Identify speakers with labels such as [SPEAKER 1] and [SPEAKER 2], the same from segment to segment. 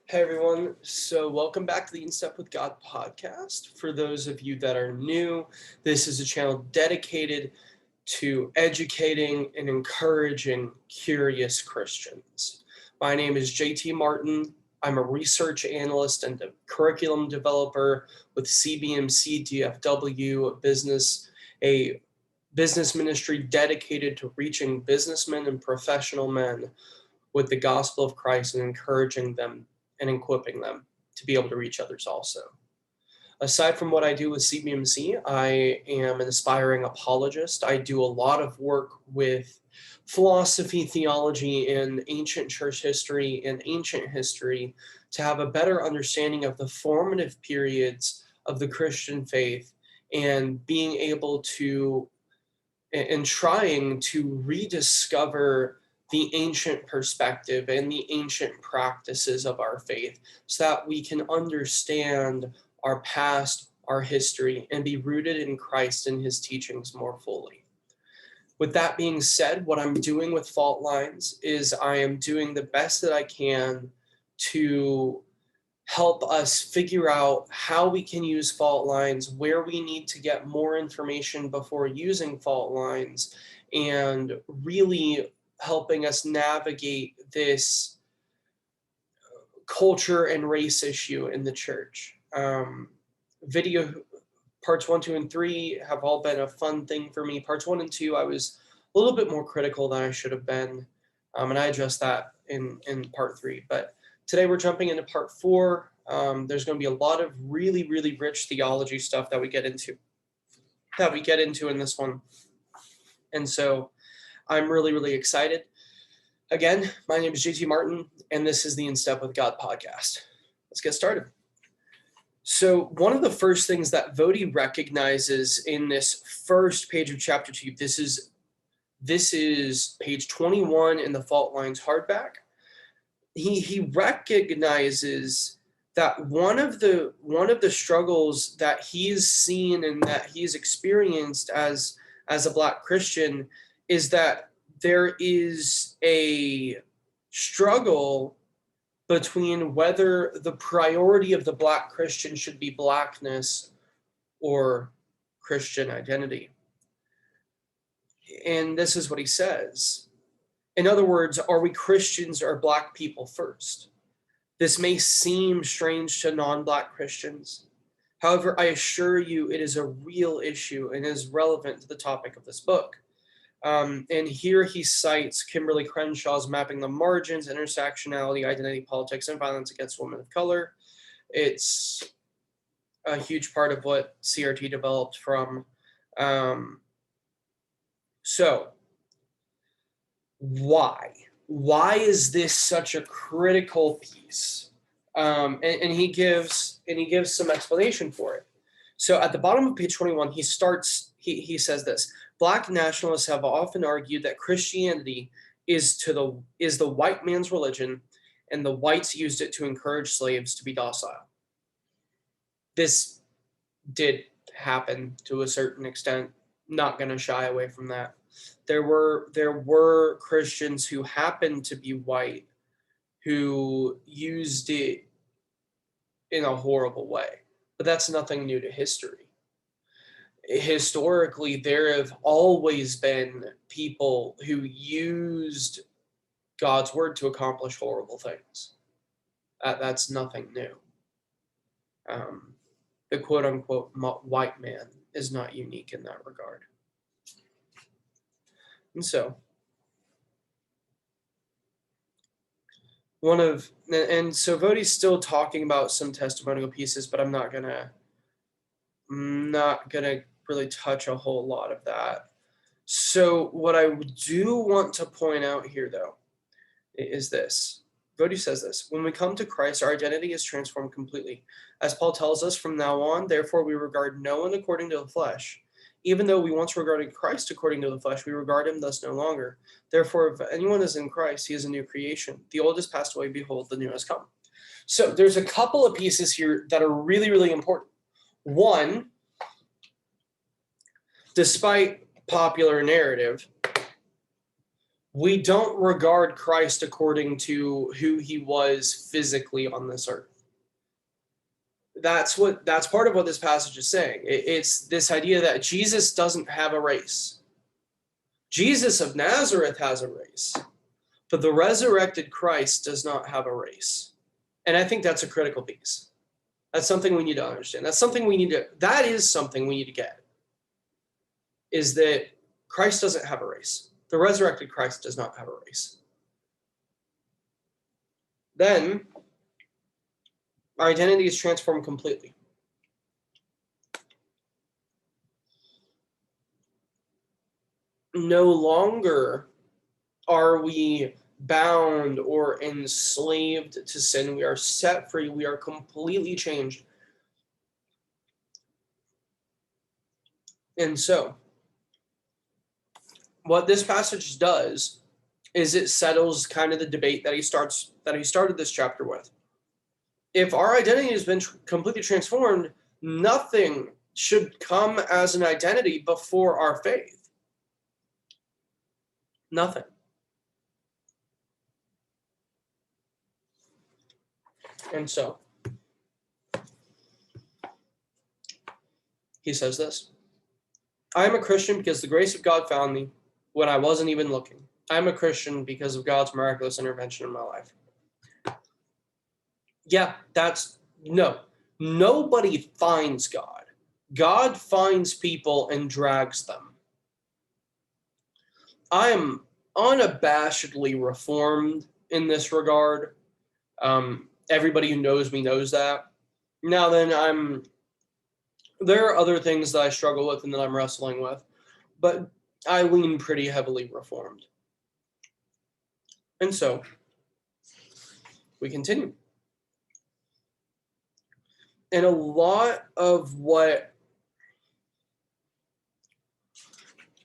[SPEAKER 1] Hey everyone, so welcome back to the In Step with God podcast. For those of you that are new, this is a channel dedicated to educating and encouraging curious Christians. My name is JT Martin. I'm a research analyst and a curriculum developer with CBMC DFW, a business ministry dedicated to reaching businessmen and professional men with the gospel of Christ and encouraging them and equipping them to be able to reach others also. Aside from what I do with CBMC, I am an aspiring apologist. I do a lot of work with philosophy, theology, and ancient church history and ancient history to have a better understanding of the formative periods of the Christian faith and being able to and trying to rediscover the ancient perspective and the ancient practices of our faith so that we can understand our past, our history, and be rooted in Christ and his teachings more fully. With that being said, what I'm doing with Fault Lines is I am doing the best that I can to help us figure out how we can use fault lines, where we need to get more information before using fault lines, and really helping us navigate this culture and race issue in the church. Video parts 1, 2, and 3 have all been a fun thing for me. Parts 1 and 2, I was a little bit more critical than I should have been, and I addressed that in part 3. But today we're jumping into part 4. There's going to be a lot of really, really rich theology stuff that we get into in this one. And so I'm really, really excited. Again, my name is JT Martin, and this is the In Step with God podcast. Let's get started. So one of the first things that Vody recognizes in this first page of chapter 2, this is page 21 in the Fault Lines hardback. He recognizes that one of the struggles that he's seen and that he's experienced as a Black Christian is that there is a struggle between whether the priority of the Black Christian should be Blackness or Christian identity. And this is what he says. In other words, are we Christians or Black people first? This may seem strange to non-Black Christians. However, I assure you it is a real issue and is relevant to the topic of this book. And here he cites Kimberly Crenshaw's Mapping the Margins, Intersectionality, Identity Politics, and Violence Against Women of Color. It's a huge part of what CRT developed from. So, why? Why is this such a critical piece? And he gives some explanation for it. So at the bottom of page 21, he says this: Black nationalists have often argued that Christianity is the white man's religion, and the whites used it to encourage slaves to be docile. This did happen to a certain extent. Not going to shy away from that. There were Christians who happened to be white who used it in a horrible way, but that's nothing new to history. Historically, there have always been people who used God's word to accomplish horrible things. That's nothing new. The quote-unquote white man is not unique in that regard. And so, Vody's still talking about some testimonial pieces, but I'm not gonna really touch a whole lot of that. So what I do want to point out here, though, is this. Vody says this: when we come to Christ, our identity is transformed completely. As Paul tells us, from now on, therefore, we regard no one according to the flesh. Even though we once regarded Christ according to the flesh, we regard him thus no longer. Therefore, if anyone is in Christ, he is a new creation. The old has passed away, behold, the new has come. So there's a couple of pieces here that are really, really important. One, despite popular narrative, we don't regard Christ according to who he was physically on this earth. That's part of what this passage is saying. It's this idea that Jesus doesn't have a race. Jesus of Nazareth has a race, but the resurrected Christ does not have a race. And I think that's a critical piece. That's something we need to understand. That is something we need to get, is that Christ doesn't have a race. The resurrected Christ does not have a race. Then our identity is transformed completely. No longer are we bound or enslaved to sin. We are set free. We are completely changed. And so, what this passage does is it settles kind of the debate that he started this chapter with. If our identity has been completely transformed, nothing should come as an identity before our faith. Nothing. And so, he says this: I am a Christian because the grace of God found me when I wasn't even looking. I am a Christian because of God's miraculous intervention in my life. Yeah, nobody finds God. God finds people and drags them. I am unabashedly reformed in this regard. Everybody who knows me knows that. Now then, there are other things that I struggle with and that I'm wrestling with, but I lean pretty heavily reformed. And so, we continue. And a lot of what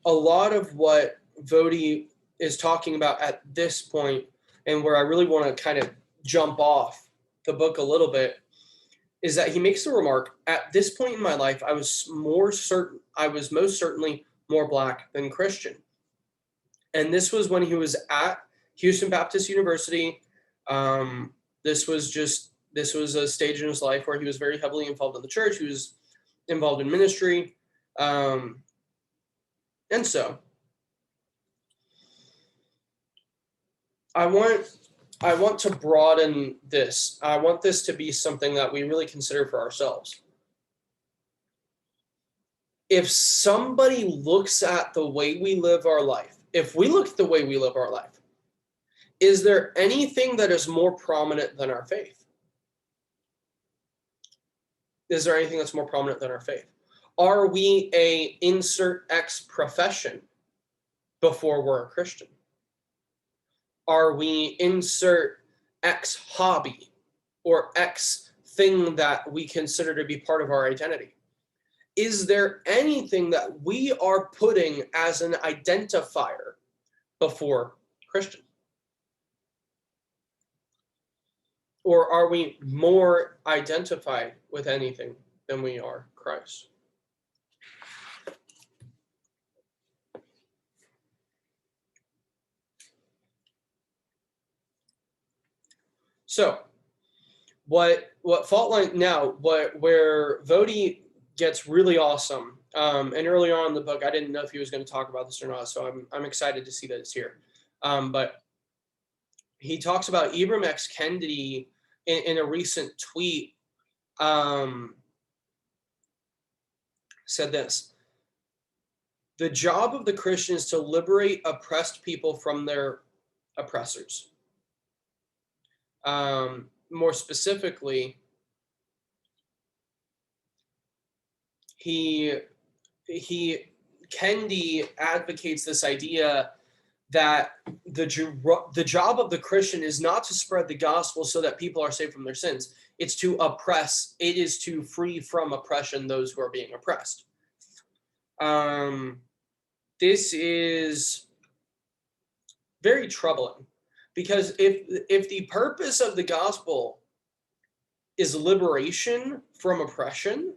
[SPEAKER 1] Vodi is talking about at this point, and where I really want to kind of jump off the book a little bit, is that he makes the remark, at this point in my life, I was most certainly more Black than Christian. And this was when he was at Houston Baptist University. This was a stage in his life where he was very heavily involved in the church. He was involved in ministry. And so I want to broaden this. I want this to be something that we really consider for ourselves. If somebody looks at the way we live our life, if we look at the way we live our life, is there anything that is more prominent than our faith? Is there anything that's more prominent than our faith? Are we a insert X profession before we're a Christian? Are we insert X hobby or X thing that we consider to be part of our identity? Is there anything that we are putting as an identifier before Christian? Or are we more identified with anything than we are Christ? So, where Vodi gets really awesome, and earlier on in the book, I didn't know if he was going to talk about this or not, so I'm excited to see that it's here. But he talks about Ibram X. Kendi in a recent tweet, said this: the job of the Christian is to liberate oppressed people from their oppressors. More specifically, Kendi advocates this idea that the job of the Christian is not to spread the gospel so that people are saved from their sins. It's to oppress. It is to free from oppression those who are being oppressed. This is very troubling, because if the purpose of the gospel is liberation from oppression,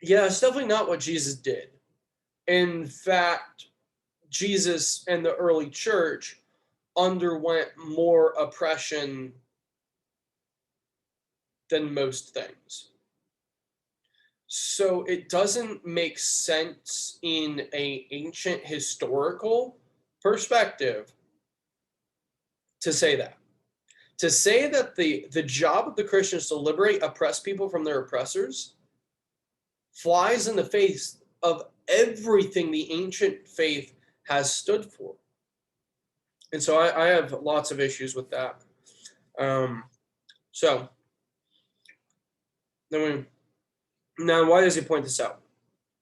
[SPEAKER 1] it's definitely not what Jesus did. In fact, Jesus and the early church underwent more oppression than most things. So it doesn't make sense in an ancient historical perspective to say that. To say that the job of the Christians to liberate oppressed people from their oppressors flies in the face of everything the ancient faith has stood for. And so I have lots of issues with that. So then now, why does he point this out?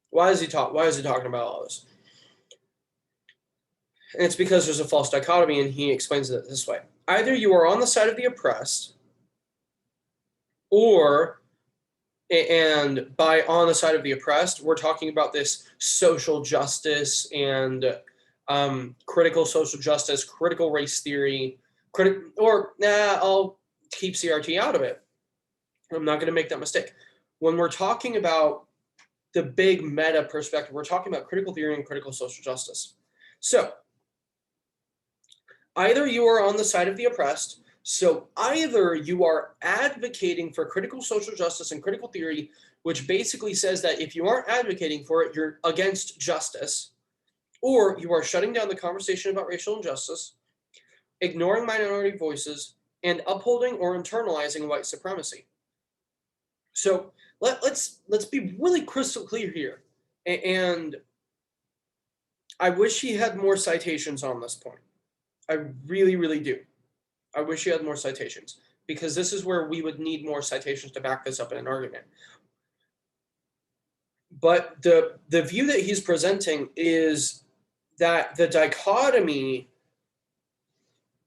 [SPEAKER 1] Why is he talking about all this? And it's because there's a false dichotomy, and he explains it this way. Either you are on the side of the oppressed, or, and by on the side of the oppressed, we're talking about this social justice and critical social justice, critical race theory, I'll keep CRT out of it. I'm not going to make that mistake. When we're talking about the big meta perspective, we're talking about critical theory and critical social justice. So either you are on the side of the oppressed, so either you are advocating for critical social justice and critical theory, which basically says that if you aren't advocating for it, you're against justice, or you are shutting down the conversation about racial injustice, ignoring minority voices, and upholding or internalizing white supremacy. So let's be really crystal clear here. And I wish he had more citations on this point. I really, really do. I wish he had more citations, because this is where we would need more citations to back this up in an argument. But the view that he's presenting is that the dichotomy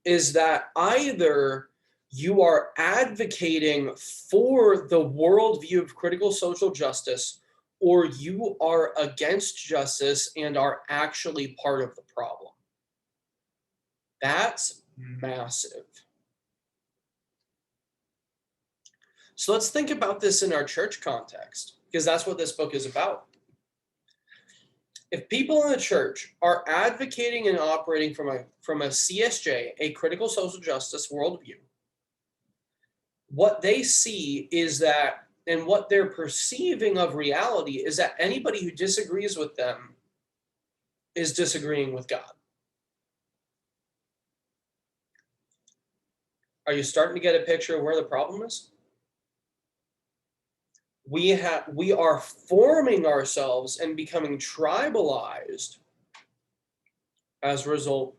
[SPEAKER 1] is that either you are advocating for the worldview of critical social justice, or you are against justice and are actually part of the problem. That's massive. So let's think about this in our church context, because that's what this book is about. If people in the church are advocating and operating from a CSJ, a critical social justice worldview, what they see is that, and what they're perceiving of reality is that anybody who disagrees with them is disagreeing with God. Are you starting to get a picture of where the problem is? We are forming ourselves and becoming tribalized as a result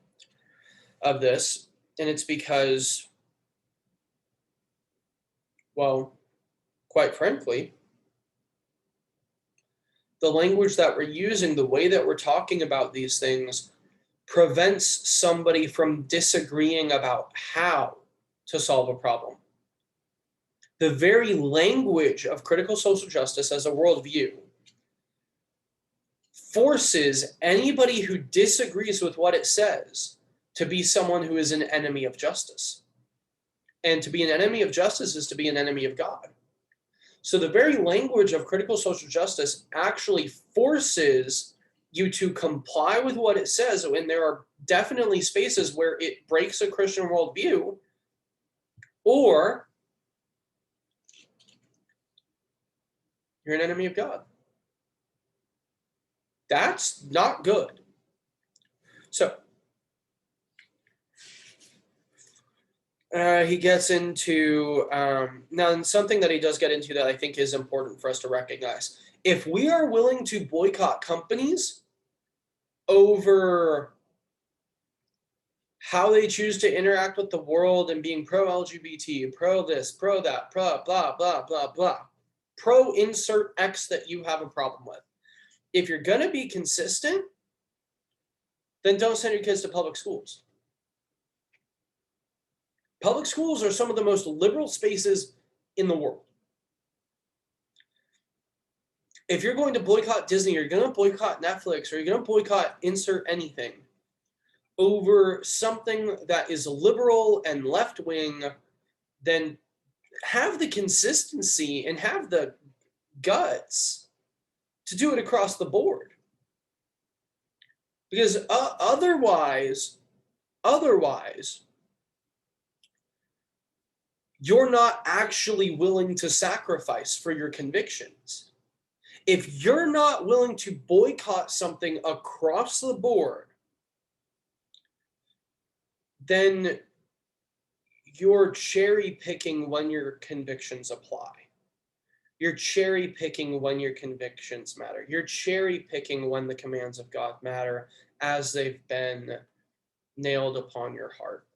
[SPEAKER 1] of this, and it's because, well, quite frankly, the language that we're using, the way that we're talking about these things, prevents somebody from disagreeing about how to solve a problem. The very language of critical social justice as a worldview forces anybody who disagrees with what it says to be someone who is an enemy of justice. And to be an enemy of justice is to be an enemy of God. So the very language of critical social justice actually forces you to comply with what it says, and there are definitely spaces where it breaks a Christian worldview, or you're an enemy of God. That's not good. So he gets into, now something that he does get into that I think is important for us to recognize. If we are willing to boycott companies over how they choose to interact with the world and being pro-LGBT, pro this, pro that, pro blah, blah, blah, blah, pro insert X that you have a problem with. If you're going to be consistent, then don't send your kids to public schools. Public schools are some of the most liberal spaces in the world. If you're going to boycott Disney, you're going to boycott Netflix, or you're going to boycott insert anything over something that is liberal and left-wing, then have the consistency and have the guts to do it across the board. Because otherwise, you're not actually willing to sacrifice for your convictions. If you're not willing to boycott something across the board, then you're cherry picking when your convictions apply. You're cherry picking when your convictions matter. You're cherry picking when the commands of God matter as they've been nailed upon your heart.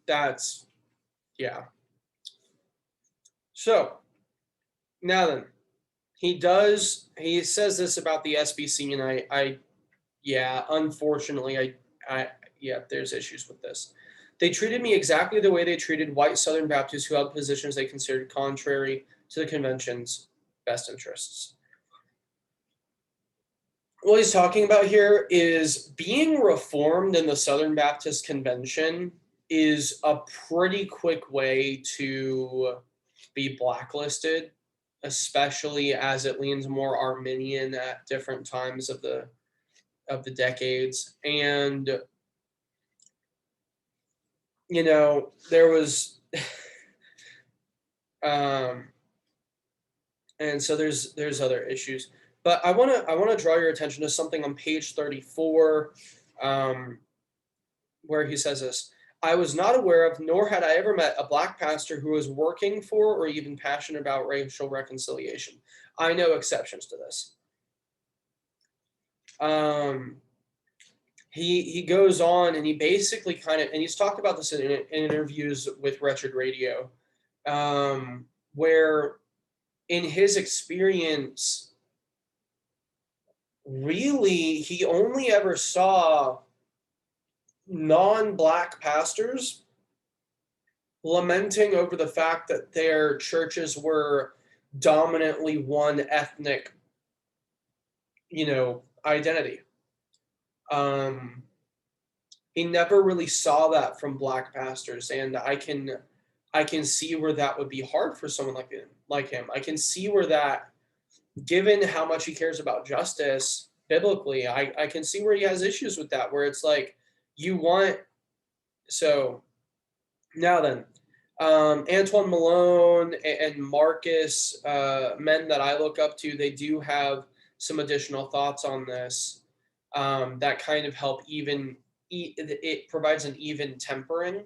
[SPEAKER 1] That's, yeah. So, now then, he says this about the SBC, and yeah, unfortunately, yeah, there's issues with this. They treated me exactly the way they treated white Southern Baptists who held positions they considered contrary to the convention's best interests. What he's talking about here is being reformed in the Southern Baptist Convention is a pretty quick way to be blacklisted, especially as it leans more Arminian at different times of the decades. And there was and so there's other issues. But I want to draw your attention to something on page 34, where he says this. I was not aware of, nor had I ever met, a black pastor who was working for or even passionate about racial reconciliation. I know exceptions to this. He goes on and he basically and he's talked about this in interviews with Wretched Radio, where in his experience, really, he only ever saw non-black pastors lamenting over the fact that their churches were dominantly one ethnic, identity. He never really saw that from black pastors, and I can see where that would be hard for someone like him. I can see where that, given how much he cares about justice biblically, I can see where he has issues with that, where it's like so now then, Antoine Malone and Marcus, men that I look up to, they do have some additional thoughts on this, that kind of help it provides an even tempering,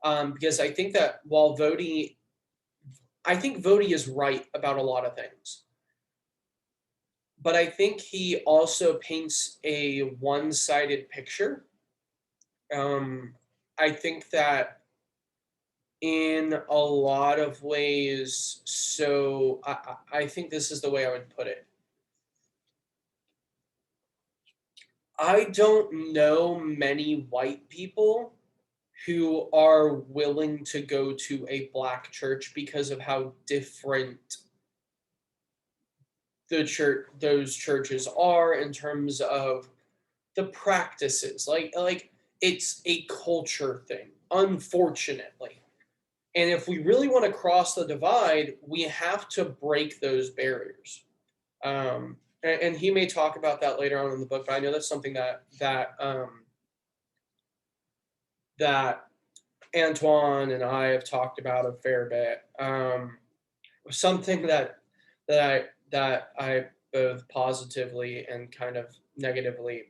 [SPEAKER 1] because I think that while Vody is right about a lot of things, but I think he also paints a one-sided picture. I think that in a lot of ways, so I think this is the way I would put it. I don't know many white people who are willing to go to a black church because of how different those churches are in terms of the practices. Like it's a culture thing, unfortunately. And if we really want to cross the divide, we have to break those barriers. And he may talk about that later on in the book, but I know that's something that Antoine and I have talked about a fair bit. Something that I both positively and kind of negatively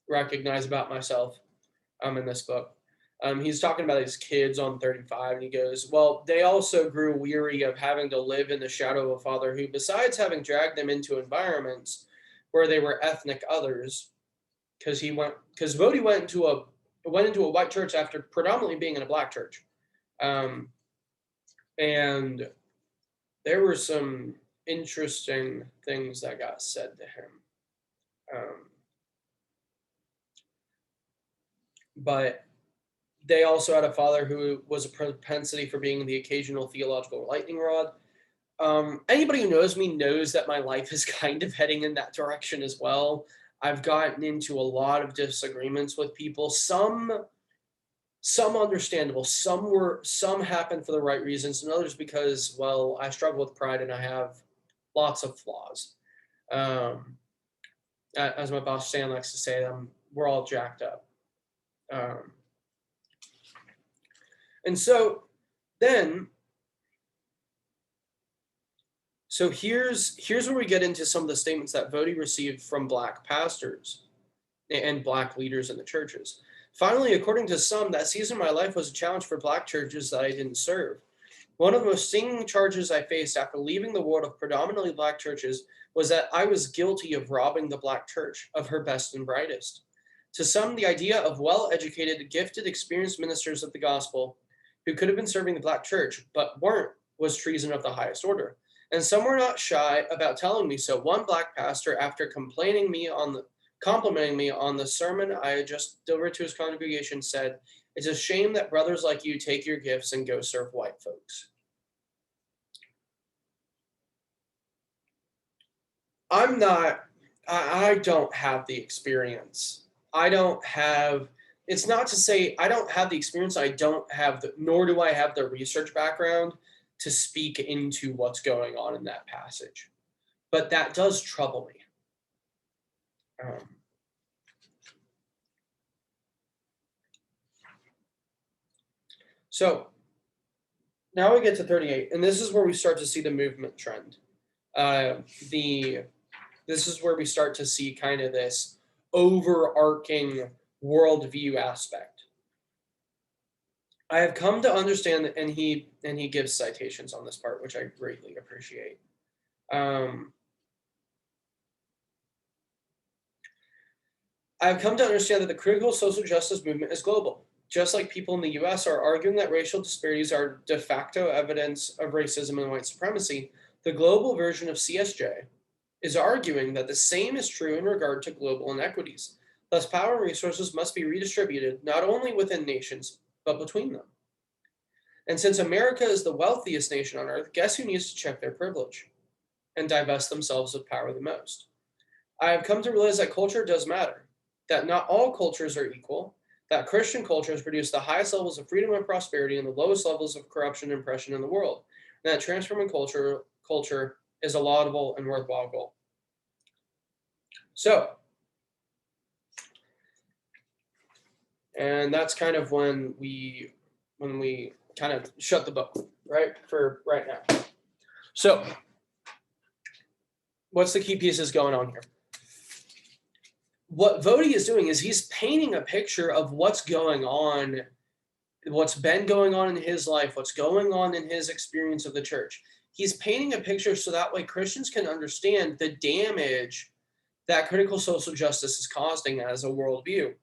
[SPEAKER 1] recognize about myself in this book. He's talking about his kids on 35, and he goes, well, they also grew weary of having to live in the shadow of a father who, besides having dragged them into environments where they were ethnic others, because Vody went into a white church after predominantly being in a black church. And there were some interesting things that got said to him. But they also had a father who was a propensity for being the occasional theological lightning rod. Anybody who knows me knows that my life is kind of heading in that direction as well. I've gotten into a lot of disagreements with people. Some understandable. Some happen for the right reasons, and others because, well, I struggle with pride and I have lots of flaws. As my boss Stan likes to say, we're all jacked up. And so then, so here's where we get into some of the statements that Vody received from Black pastors and Black leaders in the churches. Finally, according to some, that season of my life was a challenge for Black churches that I didn't serve. One of the most stinging charges I faced after leaving the world of predominantly Black churches was that I was guilty of robbing the Black church of her best and brightest. To some, the idea of well-educated, gifted, experienced ministers of the gospel who could have been serving the Black church but weren't was treason of the highest order. And some were not shy about telling me so. One Black pastor, after complimenting me on the sermon I had just delivered to his congregation, said, "It's a shame that brothers like you take your gifts and go serve white folks." I don't have the experience. It's not to say I don't have the experience. Nor do I have the research background to speak into what's going on in that passage. But that does trouble me. So now we get to 38, and this is where we start to see the movement trend. This is where we start to see kind of this overarching worldview aspect. I have come to understand, and he gives citations on this part, which I greatly appreciate. I've come to understand that the critical social justice movement is global. Just like people in the US are arguing that racial disparities are de facto evidence of racism and white supremacy, the global version of CSJ is arguing that the same is true in regard to global inequities. Thus, power and resources must be redistributed not only within nations, but between them. And since America is the wealthiest nation on earth, guess who needs to check their privilege and divest themselves of power the most? I have come to realize that culture does matter, that not all cultures are equal, that Christian cultures produce the highest levels of freedom and prosperity and the lowest levels of corruption and oppression in the world, and that transforming culture is a laudable and worthwhile goal. So, and that's kind of when we kind of shut the book, right, for right now. So, what's the key pieces going on here? What Vody is doing is he's painting a picture of what's going on, what's been going on in his life, what's going on in his experience of the church. He's painting a picture so that way Christians can understand the damage that critical social justice is causing as a worldview.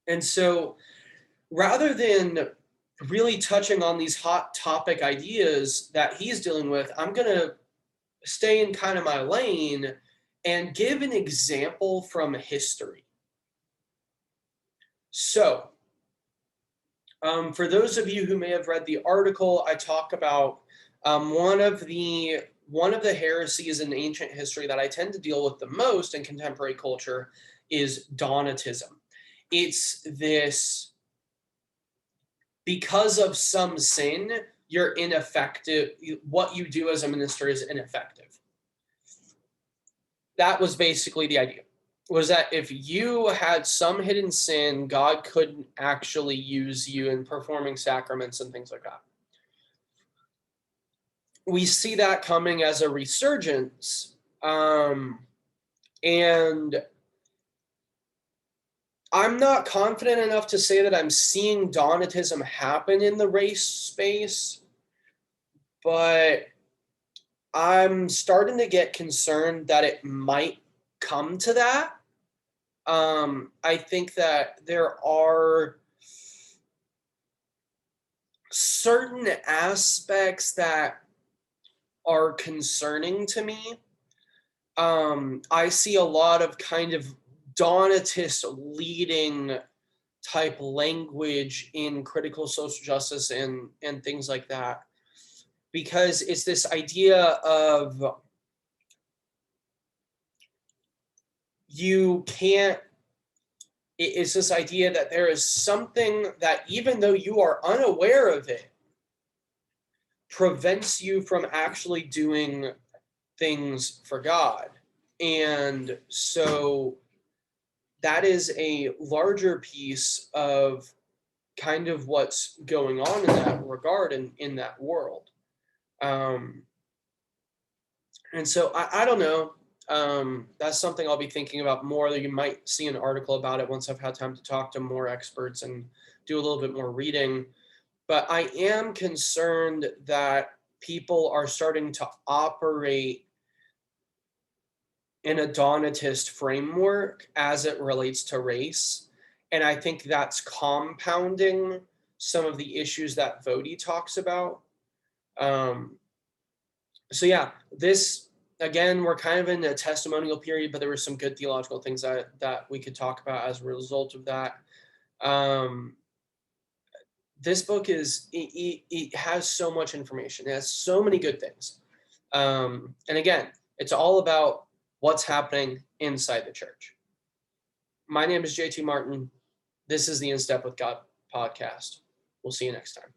[SPEAKER 1] And so rather than really touching on these hot topic ideas that he's dealing with, I'm going to stay in kind of my lane and give an example from history. So, for those of you who may have read the article, I talk about one of the heresies in ancient history that I tend to deal with the most in contemporary culture is Donatism. It's this, because of some sin, you're ineffective. What you do as a minister is ineffective. That was basically the idea, was that if you had some hidden sin, God couldn't actually use you in performing sacraments and things like that. We see that coming as a resurgence, and I'm not confident enough to say that I'm seeing Donatism happen in the race space, but I'm starting to get concerned that it might come to that. I think that there are certain aspects that are concerning to me. I see a lot of kind of Donatist leading type language in critical social justice and things like that, because it's this idea of it's this idea that there is something that, even though you are unaware of it, prevents you from actually doing things for God. And so that is a larger piece of kind of what's going on in that regard and in that world. And so I don't know. That's something I'll be thinking about more. You might see an article about it once I've had time to talk to more experts and do a little bit more reading. But I am concerned that people are starting to operate in a Donatist framework as it relates to race. And I think that's compounding some of the issues that Vodi talks about. So yeah, this, again, we're kind of in a testimonial period, but there were some good theological things that we could talk about as a result of that. This book it has so much information. It has so many good things. And again, it's all about what's happening inside the church. My name is JT Martin. This is the In Step with God podcast. We'll see you next time.